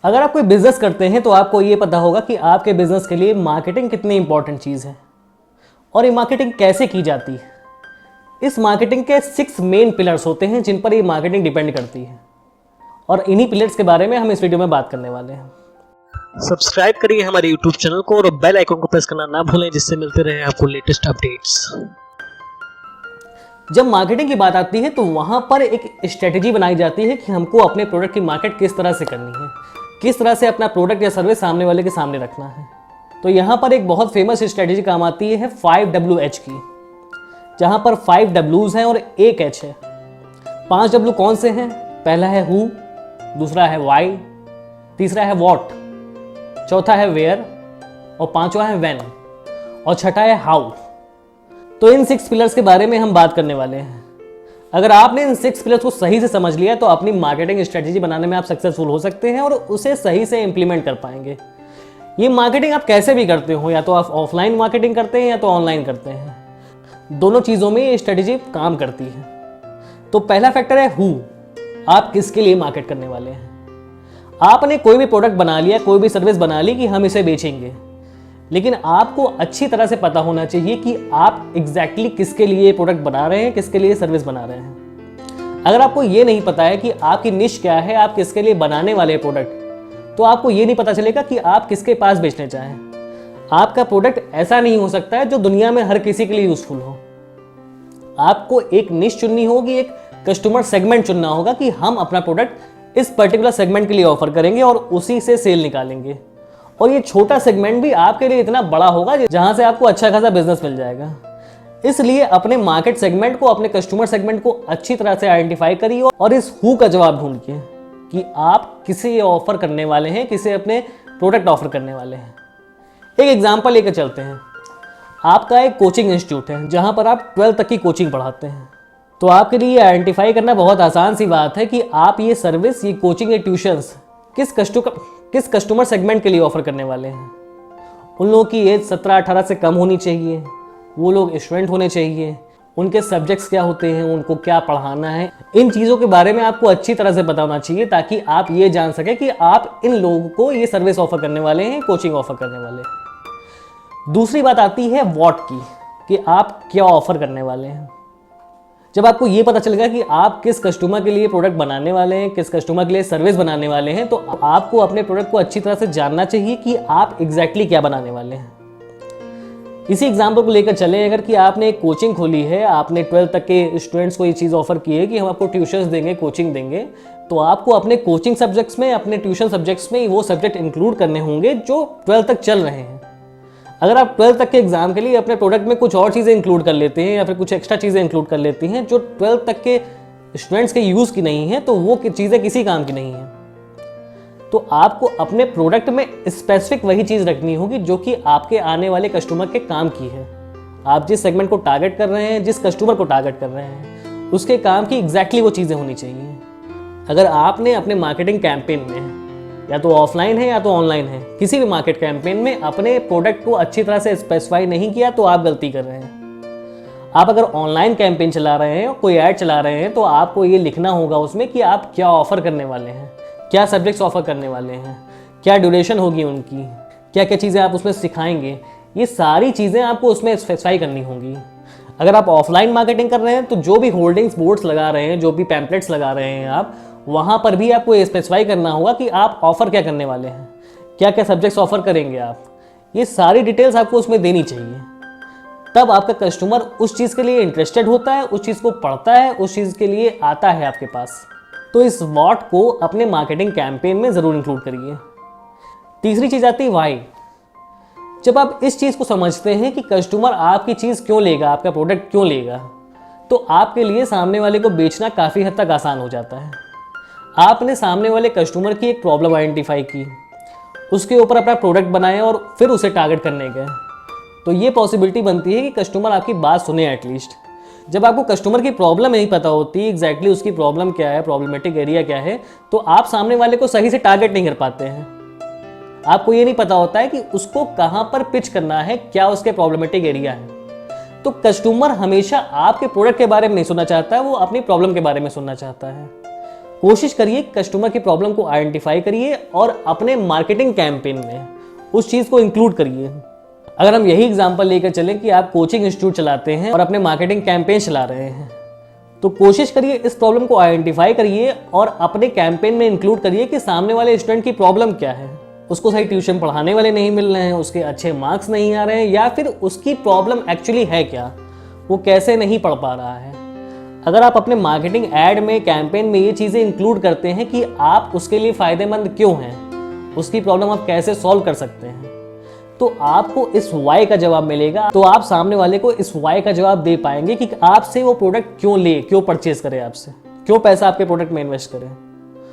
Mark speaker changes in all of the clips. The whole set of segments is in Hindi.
Speaker 1: अगर आप कोई बिजनेस करते हैं तो आपको ये पता होगा कि आपके बिजनेस के लिए मार्केटिंग कितनी इंपॉर्टेंट चीज़ है और ये मार्केटिंग कैसे की जाती है। इस मार्केटिंग के 6 मेन पिलर्स होते हैं जिन पर ये मार्केटिंग डिपेंड करती है और इन्हीं पिलर्स के बारे में हम इस वीडियो में बात करने वाले हैं।
Speaker 2: सब्सक्राइब करिए हमारे यूट्यूब चैनल को और बेल आइकन को प्रेस करना ना भूलें, जिससे मिलते रहे आपको लेटेस्ट अपडेट्स।
Speaker 1: जब मार्केटिंग की बात आती है तो वहाँ पर एक स्ट्रेटेजी बनाई जाती है कि हमको अपने प्रोडक्ट की मार्केट किस तरह से करनी है, किस तरह से अपना प्रोडक्ट या सर्विस सामने वाले के सामने रखना है। तो यहाँ पर एक बहुत फेमस स्ट्रेटेजी काम आती है 5WH की, जहाँ पर 5 W's हैं और 1 H है। 5 W कौन से हैं? पहला है हु, दूसरा है वाई, तीसरा है वॉट, चौथा है वेयर और पांचवा है व्हेन और छठा है हाउ। तो इन 6 पिलर्स के बारे में हम बात करने वाले हैं। अगर आपने इन 6 पिलर्स को सही से समझ लिया तो अपनी मार्केटिंग स्ट्रेटेजी बनाने में आप सक्सेसफुल हो सकते हैं और उसे सही से इंप्लीमेंट कर पाएंगे। ये मार्केटिंग आप कैसे भी करते हो, या तो आप ऑफलाइन मार्केटिंग करते हैं या तो ऑनलाइन करते हैं, दोनों चीज़ों में ये स्ट्रेटेजी काम करती है। तो पहला फैक्टर है हु, आप किसके लिए मार्केट करने वाले हैं। आपने कोई भी प्रोडक्ट बना लिया, कोई भी सर्विस बना ली कि हम इसे बेचेंगे, लेकिन आपको अच्छी तरह से पता होना चाहिए कि आप एग्जैक्टली किसके लिए प्रोडक्ट बना रहे हैं, किसके लिए सर्विस बना रहे हैं। अगर आपको ये नहीं पता है कि आपकी निश क्या है, आप किसके लिए बनाने वाले प्रोडक्ट, तो आपको ये नहीं पता चलेगा कि आप किसके पास बेचने चाहें। आपका प्रोडक्ट ऐसा नहीं हो सकता है जो दुनिया में हर किसी के लिए यूजफुल हो। आपको एक निश चुननी होगी, एक कस्टमर सेगमेंट चुनना होगा कि हम अपना प्रोडक्ट इस पर्टिकुलर सेगमेंट के लिए ऑफर करेंगे और उसी से सेल निकालेंगे। और ये छोटा सेगमेंट भी आपके लिए इतना बड़ा होगा जहां से आपको अच्छा खासा बिजनेस मिल जाएगा। इसलिए अपने मार्केट सेगमेंट को, अपने कस्टमर सेगमेंट को अच्छी तरह से आइडेंटिफाई करिए और इस हु का जवाब ढूंढिए कि आप किसे ऑफर करने वाले हैं, किसे अपने प्रोडक्ट ऑफर करने वाले हैं। एक एग्जाम्पल लेकर चलते हैं। आपका एक कोचिंग इंस्टीट्यूट है जहां पर आप 12th तक की कोचिंग पढ़ाते हैं। तो आपके लिए आइडेंटिफाई करना बहुत आसान सी बात है कि आप ये सर्विस, ये कोचिंग या ट्यूशंस किस कस्टमर सेगमेंट के लिए ऑफर करने वाले हैं। उन लोगों की एज 17-18 से कम होनी चाहिए, वो लोग स्टूडेंट होने चाहिए, उनके सब्जेक्ट्स क्या होते हैं, उनको क्या पढ़ाना है, इन चीज़ों के बारे में आपको अच्छी तरह से पता होना चाहिए ताकि आप ये जान सकें कि आप इन लोगों को ये सर्विस ऑफर करने वाले हैं, कोचिंग ऑफर करने वाले हैं। दूसरी बात आती है व्हाट की, कि आप क्या ऑफर करने वाले हैं। जब आपको ये पता चलेगा कि आप किस कस्टमर के लिए प्रोडक्ट बनाने वाले हैं, किस कस्टमर के लिए सर्विस बनाने वाले हैं, तो आपको अपने प्रोडक्ट को अच्छी तरह से जानना चाहिए कि आप एग्जैक्टली क्या बनाने वाले हैं। इसी एग्जाम्पल को लेकर चलें, अगर कि आपने एक कोचिंग खोली है, आपने 12th तक के स्टूडेंट्स को ये चीज़ ऑफर की है कि हम आपको ट्यूशन्स देंगे, कोचिंग देंगे, तो आपको अपने कोचिंग सब्जेक्ट्स में, अपने ट्यूशन सब्जेक्ट्स में वो सब्जेक्ट इंक्लूड करने होंगे जो 12th तक चल रहे हैं। अगर आप 12th तक के एग्जाम के लिए अपने प्रोडक्ट में कुछ और चीज़ें इंक्लूड कर लेते हैं या फिर कुछ एक्स्ट्रा चीज़ें इंक्लूड कर लेती हैं जो 12th तक के स्टूडेंट्स के यूज़ की नहीं है, तो वो चीज़ें किसी काम की नहीं है। तो आपको अपने प्रोडक्ट में स्पेसिफिक वही चीज़ रखनी होगी जो कि आपके आने वाले कस्टमर के काम की है। आप जिस सेगमेंट को टारगेट कर रहे हैं, जिस कस्टमर को टारगेट कर रहे हैं, उसके काम की एग्जैक्टली वो चीज़ें होनी चाहिए। अगर आपने अपने मार्केटिंग कैंपेन में, या तो ऑफलाइन है या तो ऑनलाइन है, किसी भी मार्केट कैंपेन में अपने प्रोडक्ट को अच्छी तरह से स्पेसिफाई नहीं किया तो आप गलती कर रहे हैं। आप अगर ऑनलाइन कैंपेन चला रहे हैं, कोई ऐड चला रहे हैं, तो आपको ये लिखना होगा उसमें कि आप क्या ऑफर करने वाले हैं, क्या सब्जेक्ट्स ऑफर करने वाले हैं, क्या ड्यूरेशन होगी उनकी, क्या क्या चीज़ें आप उसमें सिखाएंगे। ये सारी चीज़ें आपको उसमें स्पेसिफाई करनी होंगी। अगर आप ऑफलाइन मार्केटिंग कर रहे हैं तो जो भी होल्डिंग्स बोर्ड्स लगा रहे हैं, जो भी पैम्पलेट्स लगा रहे हैं आप, वहाँ पर भी आपको ये स्पेसिफाई करना होगा कि आप ऑफर क्या करने वाले हैं, क्या क्या सब्जेक्ट्स ऑफर करेंगे आप। ये सारी डिटेल्स आपको उसमें देनी चाहिए। तब आपका कस्टमर उस चीज़ के लिए इंटरेस्टेड होता है, उस चीज़ को पढ़ता है, उस चीज़ के लिए आता है आपके पास। तो इस व्हाट को अपने मार्केटिंग कैंपेन में ज़रूर इंक्लूड करिए। तीसरी चीज़ आती है व्हाई। जब आप इस चीज़ को समझते हैं कि कस्टमर आपकी चीज़ क्यों लेगा, आपका प्रोडक्ट क्यों लेगा, तो आपके लिए सामने वाले को बेचना काफ़ी हद तक आसान हो जाता है। आपने सामने वाले कस्टमर की एक प्रॉब्लम आइडेंटिफाई की, उसके ऊपर अपना प्रोडक्ट बनाया और फिर उसे टारगेट करने गए, तो ये पॉसिबिलिटी बनती है कि कस्टमर आपकी बात सुने एटलीस्ट। जब आपको कस्टमर की प्रॉब्लम नहीं पता होती, एग्जैक्टली उसकी प्रॉब्लम क्या है, प्रॉब्लमेटिक एरिया क्या है, तो आप सामने वाले को सही से टारगेट नहीं कर पाते हैं। आपको ये नहीं पता होता है कि उसको कहाँ पर पिच करना है, क्या उसके प्रॉब्लमेटिक एरिया है। तो कस्टमर हमेशा आपके प्रोडक्ट के बारे में नहीं सुनना चाहता है, वो अपनी प्रॉब्लम के बारे में सुनना चाहता है। कोशिश करिए कस्टमर की प्रॉब्लम को आइडेंटिफाई करिए और अपने मार्केटिंग कैंपेन में उस चीज़ को इंक्लूड करिए। अगर हम यही एग्जांपल लेकर चलें कि आप कोचिंग इंस्टीट्यूट चलाते हैं और अपने मार्केटिंग कैंपेन चला रहे हैं, तो कोशिश करिए इस प्रॉब्लम को आइडेंटिफाई करिए और अपने कैंपेन में इंक्लूड करिए कि सामने वाले स्टूडेंट की प्रॉब्लम क्या है। उसको सही ट्यूशन पढ़ाने वाले नहीं मिल रहे हैं, उसके अच्छे मार्क्स नहीं आ रहे हैं, या फिर उसकी प्रॉब्लम एक्चुअली है क्या, वो कैसे नहीं पढ़ पा रहा है। अगर आप अपने मार्केटिंग ऐड में, कैंपेन में ये चीज़ें इंक्लूड करते हैं कि आप उसके लिए फ़ायदेमंद क्यों हैं, उसकी प्रॉब्लम आप कैसे सॉल्व कर सकते हैं, तो आपको इस वाई का जवाब मिलेगा। तो आप सामने वाले को इस वाई का जवाब दे पाएंगे कि आपसे वो प्रोडक्ट क्यों ले, क्यों परचेज करे, आपसे क्यों पैसा आपके प्रोडक्ट में इन्वेस्ट करे।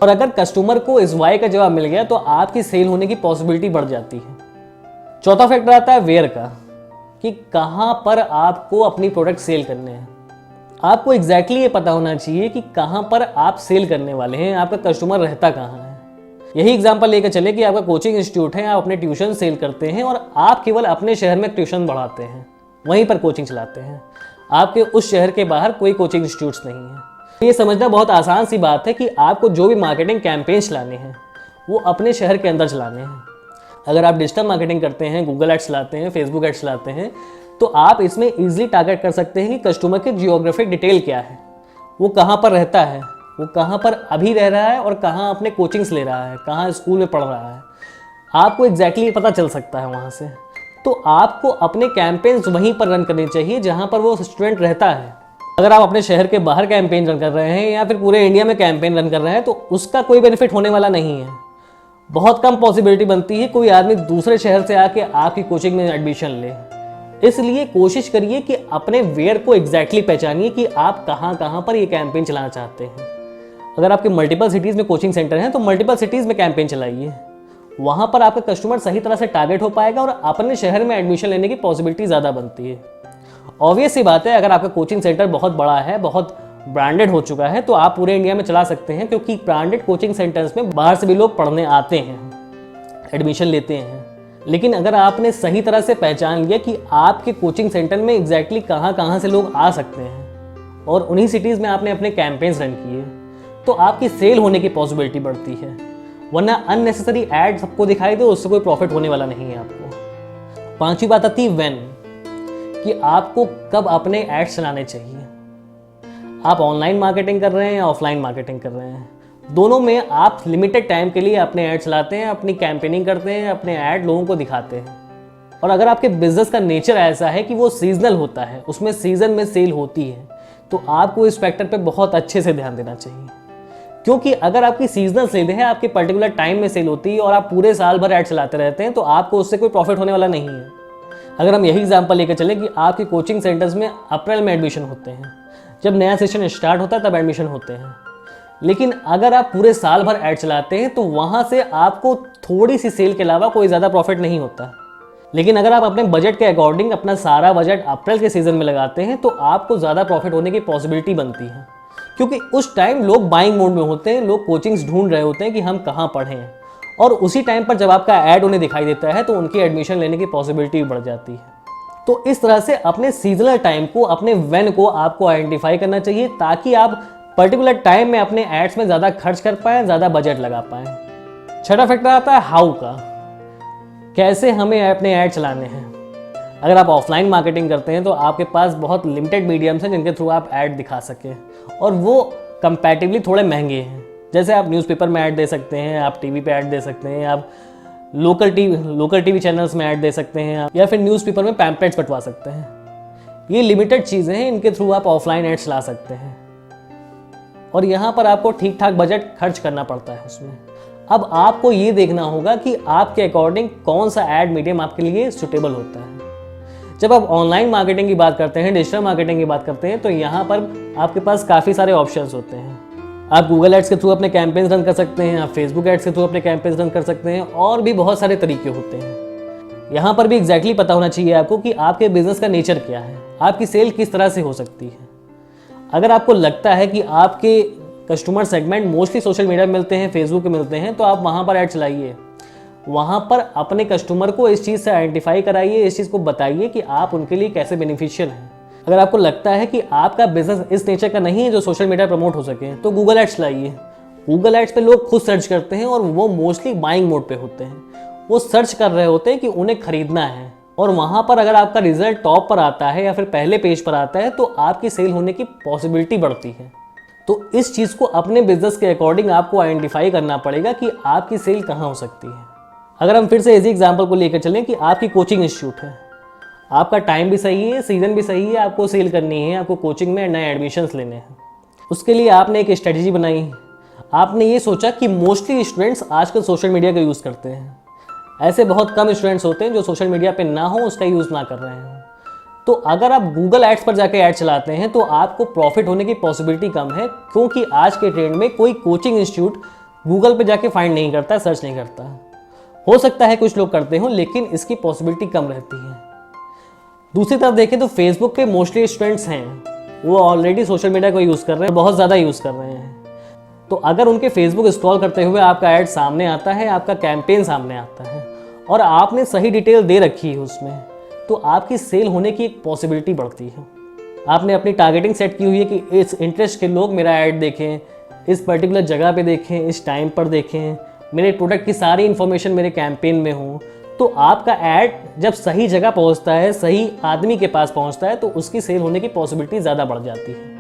Speaker 1: और अगर कस्टमर को इस वाई का जवाब मिल गया तो आपकी सेल होने की पॉसिबिलिटी बढ़ जाती है। चौथा फैक्टर आता है वेयर का, कि कहाँ पर आपको अपनी प्रोडक्ट सेल करने हैं। आपको एग्जैक्टली ये पता होना चाहिए कि कहाँ पर आप सेल करने वाले हैं, आपका कस्टमर रहता कहाँ है। यही एग्जांपल लेकर चले कि आपका कोचिंग इंस्टीट्यूट है, आप अपने ट्यूशन सेल करते हैं और आप केवल अपने शहर में ट्यूशन बढ़ाते हैं, वहीं पर कोचिंग चलाते हैं, आपके उस शहर के बाहर कोई कोचिंग इंस्टीट्यूट्स नहीं है। ये समझना बहुत आसान सी बात है कि आपको जो भी मार्केटिंग कैंपेन चलाने हैं वो अपने शहर के अंदर चलाने हैं। अगर आप डिजिटल मार्केटिंग करते हैं, गूगल एड्स चलाते हैं, फेसबुक एड्स चलाते हैं, तो आप इसमें ईजिली टारगेट कर सकते हैं कि कस्टमर की जियोग्राफिक डिटेल क्या है, वो कहाँ पर रहता है, वो कहाँ पर अभी रह रहा है और कहाँ अपने कोचिंग्स ले रहा है, कहाँ स्कूल में पढ़ रहा है, आपको एग्जैक्टली पता चल सकता है वहाँ से। तो आपको अपने कैंपेन्स वहीं पर रन करने चाहिए जहाँ पर वो स्टूडेंट रहता है। अगर आप अपने शहर के बाहर कैंपेन रन कर रहे हैं या फिर पूरे इंडिया में कैंपेन रन कर रहे हैं तो उसका कोई बेनिफिट होने वाला नहीं है। बहुत कम पॉसिबिलिटी बनती है कोई आदमी दूसरे शहर से आके आपकी कोचिंग में एडमिशन ले। इसलिए कोशिश करिए कि अपने वेयर को एग्जैक्टली पहचानिए कि आप कहाँ कहाँ पर ये कैंपेन चलाना चाहते हैं। अगर आपके मल्टीपल सिटीज़ में कोचिंग सेंटर हैं तो मल्टीपल सिटीज़ में कैंपेन चलाइए, वहाँ पर आपका कस्टमर सही तरह से टारगेट हो पाएगा और अपने शहर में एडमिशन लेने की पॉसिबिलिटी ज़्यादा बनती है। ऑब्वियस सी बात है, अगर आपका कोचिंग सेंटर बहुत बड़ा है, बहुत ब्रांडेड हो चुका है, तो आप पूरे इंडिया में चला सकते हैं, क्योंकि ब्रांडेड कोचिंग सेंटर्स में बाहर से भी लोग पढ़ने आते हैं, एडमिशन लेते हैं। लेकिन अगर आपने सही तरह से पहचान लिया कि आपके कोचिंग सेंटर में एग्जैक्टली कहाँ कहाँ से लोग आ सकते हैं और उन्हीं सिटीज़ में आपने अपने कैंपेन्स रन किए, तो आपकी सेल होने की पॉसिबिलिटी बढ़ती है। वरना अननेसेसरी ऐड सबको दिखाई दे, उससे कोई प्रॉफिट होने वाला नहीं है आपको। पांचवी बात आती है व्हेन, कि आपको कब अपने एड्स चलाने चाहिए। आप ऑनलाइन मार्केटिंग कर रहे हैं या ऑफलाइन मार्केटिंग कर रहे हैं, दोनों में आप लिमिटेड टाइम के लिए अपने ऐड चलाते हैं, अपनी कैंपेनिंग करते हैं, अपने ऐड लोगों को दिखाते हैं। और अगर आपके बिजनेस का नेचर ऐसा है कि वो सीजनल होता है, उसमें सीजन में सेल होती है, तो आपको इस फैक्टर पे बहुत अच्छे से ध्यान देना चाहिए। क्योंकि अगर आपकी सीजनल सेल है, आपके पर्टिकुलर टाइम में सेल होती है और आप पूरे साल भर ऐड चलाते रहते हैं, तो आपको उससे कोई प्रॉफिट होने वाला नहीं है। अगर हम यही एग्जांपल लेकर चलें कि आपके कोचिंग सेंटर्स में अप्रैल में एडमिशन होते हैं, जब नया सेशन स्टार्ट होता है तब एडमिशन होते हैं, लेकिन अगर आप पूरे साल भर ऐड चलाते हैं तो वहाँ से आपको थोड़ी सी सेल के अलावा कोई ज़्यादा प्रॉफिट नहीं होता। लेकिन अगर आप अपने बजट के अकॉर्डिंग अपना सारा बजट अप्रैल के सीज़न में लगाते हैं तो आपको ज़्यादा प्रॉफिट होने की पॉसिबिलिटी बनती है, क्योंकि उस टाइम लोग बाइंग मोड में होते हैं, लोग कोचिंग्स ढूंढ रहे होते हैं कि हम कहाँ पढ़ें, और उसी टाइम पर जब आपका ऐड उन्हें दिखाई देता है तो उनकी एडमिशन लेने की पॉसिबिलिटी बढ़ जाती है। तो इस तरह से अपने सीजनल टाइम को, अपने व्हेन को आपको आइडेंटिफाई करना चाहिए, ताकि आप पर्टिकुलर टाइम में अपने एड्स में ज़्यादा खर्च कर पाएँ, ज़्यादा बजट लगा पाएँ। छठा फैक्टर आता है हाउ का, कैसे हमें अपने ऐड चलाने हैं। अगर आप ऑफलाइन मार्केटिंग करते हैं तो आपके पास बहुत लिमिटेड मीडियम्स हैं जिनके थ्रू आप ऐड दिखा सकें, और वो कंपैरेटिवली थोड़े महंगे हैं। जैसे आप न्यूज़पेपर में ऐड दे सकते हैं, आप टीवी पे ऐड दे सकते हैं, आप लोकल टीवी चैनल्स में ऐड दे सकते हैं, या फिर न्यूज़पेपर में पैम्पलेट्स बंटवा सकते हैं। ये लिमिटेड चीज़ें हैं, इनके थ्रू आप ऑफलाइन ऐड चला सकते हैं, और यहाँ पर आपको ठीक ठाक बजट खर्च करना पड़ता है उसमें। अब आपको ये देखना होगा कि आपके अकॉर्डिंग कौन सा ऐड मीडियम आपके लिए सुटेबल होता है। जब आप ऑनलाइन मार्केटिंग की बात करते हैं, डिजिटल मार्केटिंग की बात करते हैं, तो यहाँ पर आपके पास काफ़ी सारे ऑप्शंस होते हैं। आप गूगल एड्स के थ्रू अपने कैंपेन्स रन कर सकते हैं, आप फेसबुक एड्स के थ्रू अपने कैंपेन्स रन कर सकते हैं, और भी बहुत सारे तरीके होते हैं। यहाँ पर भी एग्जैक्टली पता होना चाहिए आपको कि आपके बिजनेस का नेचर क्या है, आपकी सेल किस तरह से हो सकती है। अगर आपको लगता है कि आपके customer segment mostly social media में मिलते हैं, फेसबुक पे मिलते हैं, तो आप वहाँ पर ऐड चलाइए। वहाँ पर अपने कस्टमर को इस चीज़ से आइडेंटिफाई कराइए, इस चीज़ को बताइए कि आप उनके लिए कैसे बेनिफिशियल हैं। अगर आपको लगता है कि आपका बिजनेस इस नेचर का नहीं है जो सोशल मीडिया प्रमोट हो सके, तो गूगल एड्स लाइए, गूगल एड्स पे लोग खुद सर्च करते हैं और वो मोस्टली बाइंग मोड पे होते हैं। वो सर्च कर रहे होते हैं कि उन्हें खरीदना है, और वहाँ पर अगर आपका रिजल्ट टॉप पर आता है या फिर पहले पेज पर आता है तो आपकी सेल होने की पॉसिबिलिटी बढ़ती है। तो इस चीज़ को अपने बिजनेस के अकॉर्डिंग आपको आइडेंटिफाई करना पड़ेगा कि आपकी सेल कहाँ हो सकती है। अगर हम फिर से इसी एग्जांपल को लेकर चलें कि आपकी कोचिंग इंस्टीट्यूट है, आपका टाइम भी सही है, सीज़न भी सही है, आपको सेल करनी है, आपको कोचिंग में नए एडमिशन्स लेने हैं। उसके लिए आपने एक स्ट्रेटजी बनाई। आपने ये सोचा कि मोस्टली स्टूडेंट्स आजकल सोशल मीडिया का यूज़ करते हैं। ऐसे बहुत कम स्टूडेंट्स होते हैं जो सोशल मीडिया पे ना हो, उसका यूज़ ना कर रहे हैं। तो अगर आप गूगल एड्स पर जाके ऐड चलाते हैं तो आपको प्रॉफिट होने की पॉसिबिलिटी कम है, क्योंकि आज के ट्रेंड में कोई कोचिंग इंस्टीट्यूट गूगल पे जाके फाइंड नहीं करता, सर्च नहीं करता। हो सकता है कुछ लोग करते हो, लेकिन इसकी पॉसिबिलिटी कम रहती है। दूसरी तरफ देखें तो फेसबुक पे मोस्टली स्टूडेंट्स हैं, वो ऑलरेडी सोशल मीडिया को यूज़ कर रहे हैं, बहुत ज़्यादा यूज़ कर रहे हैं। तो अगर उनके फेसबुक स्क्रॉल करते हुए आपका ऐड सामने आता है, आपका कैंपेन सामने आता है और आपने सही डिटेल दे रखी है उसमें, तो आपकी सेल होने की एक पॉसिबिलिटी बढ़ती है। आपने अपनी टारगेटिंग सेट की हुई है कि इस इंटरेस्ट के लोग मेरा ऐड देखें, इस पर्टिकुलर जगह पे देखें, इस टाइम पर देखें, मेरे प्रोडक्ट की सारी इन्फॉर्मेशन मेरे कैंपेन में हो। तो आपका ऐड जब सही जगह पहुंचता है, सही आदमी के पास पहुंचता है, तो उसकी सेल होने की पॉसिबिलिटी ज़्यादा बढ़ जाती है।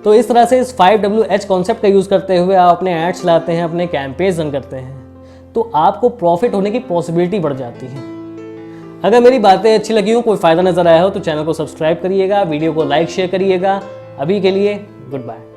Speaker 1: तो इस तरह से इस 5WH कॉन्सेप्ट का यूज़ करते हुए आप अपने ऐड्स लाते हैं, अपने कैंपेन्स रन करते हैं, तो आपको प्रॉफिट होने की पॉसिबिलिटी बढ़ जाती है। अगर मेरी बातें अच्छी लगी हो, कोई फ़ायदा नज़र आया हो, तो चैनल को सब्सक्राइब करिएगा, वीडियो को लाइक शेयर करिएगा। अभी के लिए गुड बाय।